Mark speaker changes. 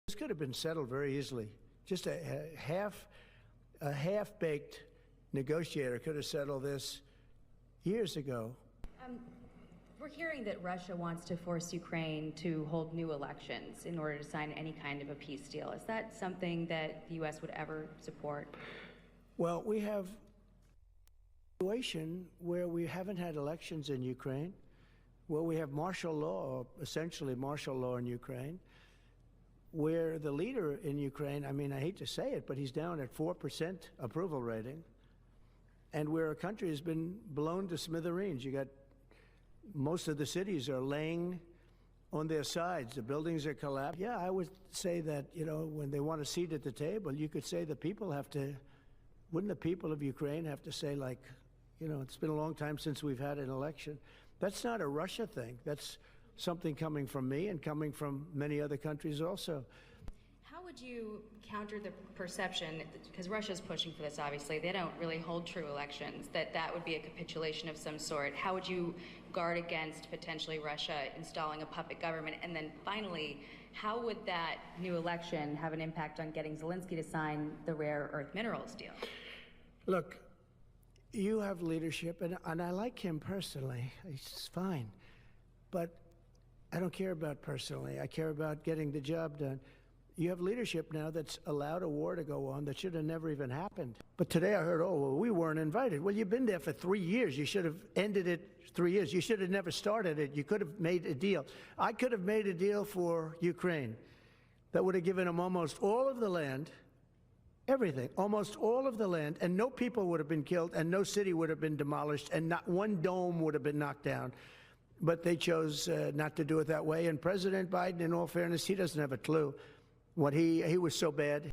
Speaker 1: This could have been settled very easily. Just a half-baked negotiator could have settled this years ago.
Speaker 2: We're hearing that Russia wants to force Ukraine to hold new elections in order to sign any kind of a peace deal. Is that something that the U.S. would ever support?
Speaker 1: Well, we have a situation where we haven't had elections in Ukraine, where we have martial law, or essentially martial law in Ukraine, where the leader in Ukraine, I mean, I hate to say it, but he's down at 4% approval rating, and where a country has been blown to smithereens. You got most of the cities are laying on their sides. The buildings are collapsed. Yeah, I would say that, you know, when they want a seat at the table, you could say the people have to, wouldn't the people of Ukraine have to say, like, you know, it's been a long time since we've had an election. That's not a Russia thing. That's something coming from me and coming from many other countries also.
Speaker 2: How would you counter the perception, because Russia's pushing for this, obviously, they don't really hold true elections, that would be a capitulation of some sort. How would you guard against potentially Russia installing a puppet government? And then finally, how would that new election have an impact on getting Zelensky to sign the rare earth minerals deal?
Speaker 1: Look, you have leadership, and I like him personally. He's fine. But I don't care about personally. I care about getting the job done. You have leadership now that's allowed a war to go on that should have never even happened. But today I heard, oh, well, we weren't invited. Well, you've been there for 3 years. You should have ended it 3 years. You should have never started it. You could have made a deal. I could have made a deal for Ukraine that would have given them almost all of the land, everything, almost all of the land, and no people would have been killed, and no city would have been demolished, and not one dome would have been knocked down. But they chose not to do it that way. And President Biden, in all fairness, he doesn't have a clue. What he was so bad.